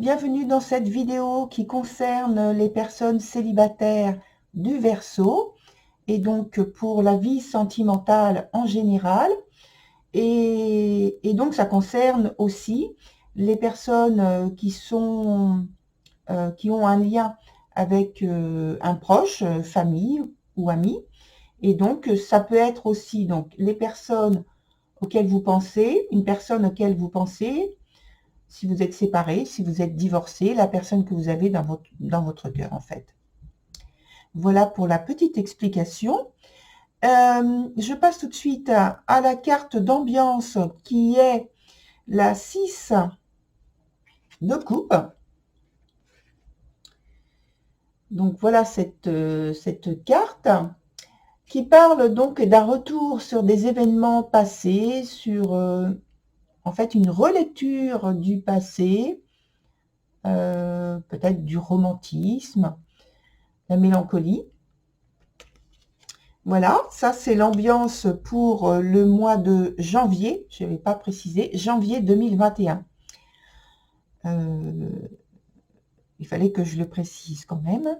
bienvenue dans cette vidéo qui concerne les personnes célibataires du Verseau et donc pour la vie sentimentale en général. Et donc ça concerne aussi les personnes qui ont un lien avec un proche, famille ou ami. Et donc ça peut être aussi donc les personnes auxquelles vous pensez, une personne auquel vous pensez, si vous êtes séparé, si vous êtes divorcé, la personne que vous avez dans votre cœur, en fait. Voilà pour la petite explication. Je passe tout de suite à la carte d'ambiance qui est la 6 de coupe. Donc voilà cette carte qui parle donc d'un retour sur des événements passés, sur en fait une relecture du passé, peut-être du romantisme, la mélancolie. Voilà, ça c'est l'ambiance pour le mois de janvier, je n'avais pas précisé, janvier 2021. Il fallait que je le précise quand même.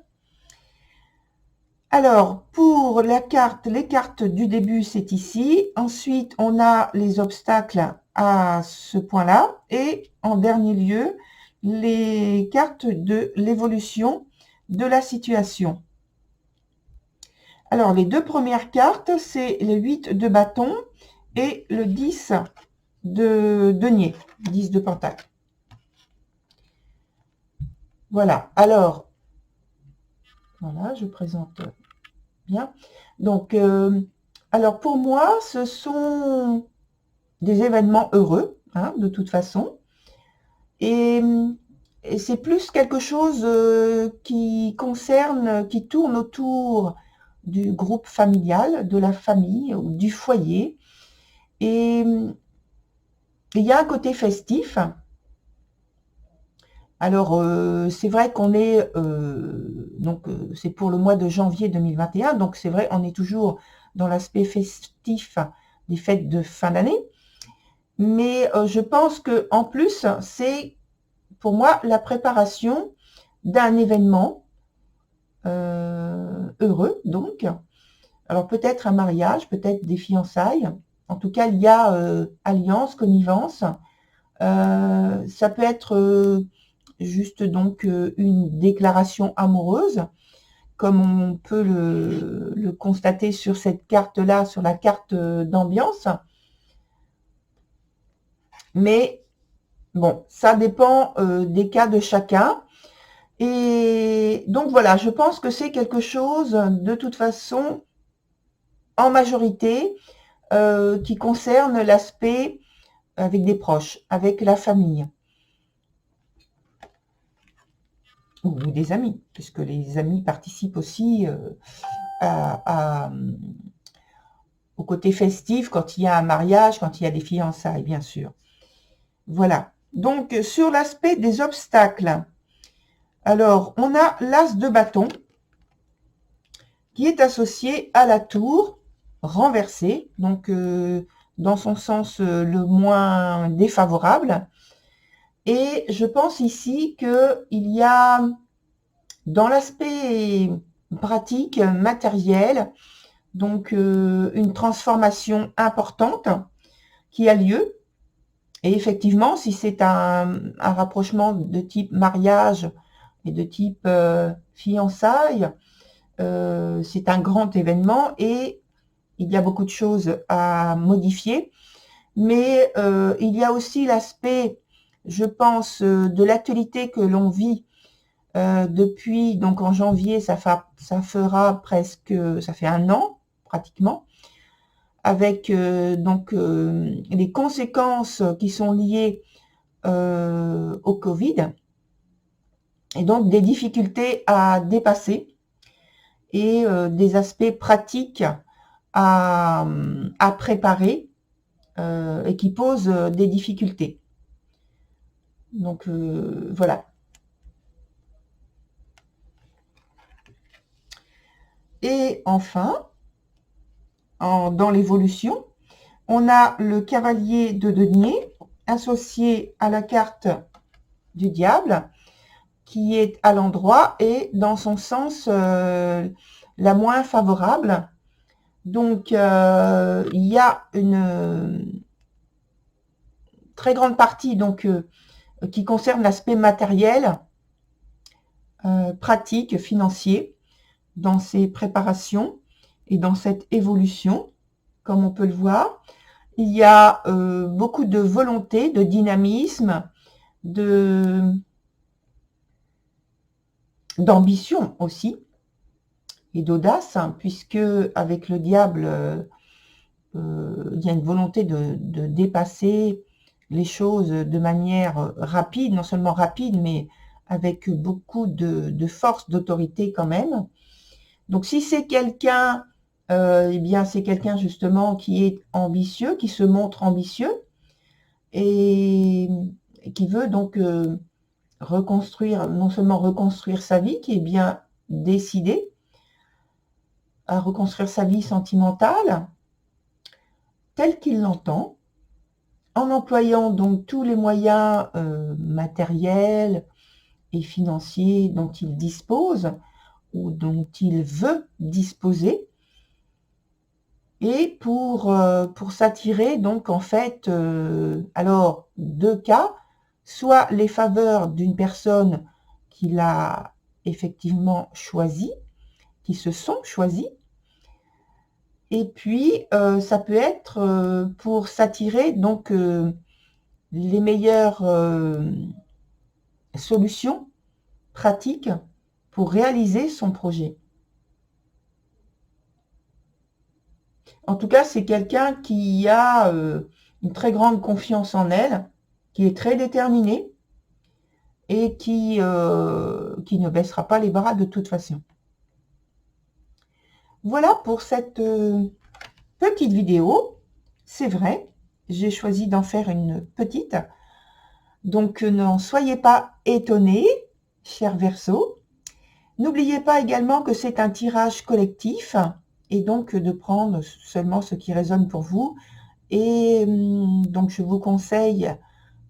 Alors, pour les cartes du début, c'est ici. Ensuite, on a les obstacles à ce point-là. Et en dernier lieu, les cartes de l'évolution de la situation. Alors, les deux premières cartes, c'est le 8 de bâton et le 10 de denier, 10 de pentacle. Voilà, alors, voilà, je présente bien. Donc, alors pour moi, ce sont des événements heureux, hein, de toute façon. Et c'est plus quelque chose qui tourne autour du groupe familial, de la famille ou du foyer. Et il y a un côté festif. Alors, c'est vrai qu'on est, c'est pour le mois de janvier 2021, donc c'est vrai, on est toujours dans l'aspect festif des fêtes de fin d'année. Mais je pense que en plus, c'est pour moi la préparation d'un événement heureux, donc. Alors peut-être un mariage, peut-être des fiançailles. En tout cas, il y a alliance, connivence. Ça peut être juste donc une déclaration amoureuse, comme on peut le constater sur cette carte-là, sur la carte d'ambiance. Mais bon, ça dépend des cas de chacun. Et donc voilà, je pense que c'est quelque chose, de toute façon, en majorité, qui concerne l'aspect avec des proches, avec la famille. Ou des amis, puisque les amis participent aussi au côté festif quand il y a un mariage, quand il y a des fiançailles, bien sûr. Voilà. Donc, sur l'aspect des obstacles, alors, on a l'as de bâton qui est associé à la tour renversée, donc dans son sens le moins défavorable. Et je pense ici qu'il y a, dans l'aspect pratique, matériel, donc une transformation importante qui a lieu. Et effectivement, si c'est un rapprochement de type mariage et de type fiançailles, c'est un grand événement et il y a beaucoup de choses à modifier. Mais il y a aussi l'aspect, je pense, de l'actualité que l'on vit depuis, donc en janvier, ça fera presque, ça fait un an pratiquement, avec donc les conséquences qui sont liées au Covid, et donc des difficultés à dépasser et des aspects pratiques à préparer et qui posent des difficultés. Donc voilà. Et enfin, dans l'évolution, on a le cavalier de denier associé à la carte du diable. qui est à l'endroit et dans son sens la moins favorable. Donc, il y a une très grande partie donc qui concerne l'aspect matériel, pratique, financier, dans ces préparations et dans cette évolution, comme on peut le voir. Il y a beaucoup de volonté, de dynamisme, d'ambition aussi, et d'audace, hein, puisque avec le diable, il y a une volonté de dépasser les choses de manière rapide, non seulement rapide, mais avec beaucoup de force, d'autorité quand même. Donc si c'est quelqu'un, eh bien c'est quelqu'un justement qui est ambitieux, qui se montre ambitieux et qui veut donc reconstruire, non seulement reconstruire sa vie, qui est bien décidé à reconstruire sa vie sentimentale telle qu'il l'entend, en employant donc tous les moyens matériels et financiers dont il dispose ou dont il veut disposer, et pour s'attirer donc en fait, alors deux cas, soit les faveurs d'une personne qu'il a effectivement choisie, qui se sont choisis, et puis ça peut être pour s'attirer donc les meilleures solutions pratiques pour réaliser son projet. En tout cas, c'est quelqu'un qui a une très grande confiance en elle, qui est très déterminé et qui ne baissera pas les bras de toute façon. Voilà pour cette petite vidéo. C'est vrai, j'ai choisi d'en faire une petite. Donc, n'en soyez pas étonnés, chers Verseaux. N'oubliez pas également que c'est un tirage collectif et donc de prendre seulement ce qui résonne pour vous. Et donc, je vous conseille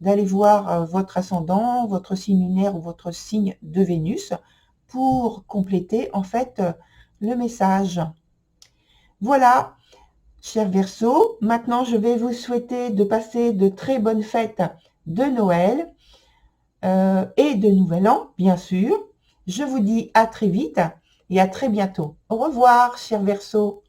d'aller voir votre ascendant, votre signe lunaire ou votre signe de Vénus pour compléter en fait le message. Voilà, chers Verseaux. Maintenant, je vais vous souhaiter de passer de très bonnes fêtes de Noël et de Nouvel An, bien sûr. Je vous dis à très vite et à très bientôt. Au revoir, chers Verseaux.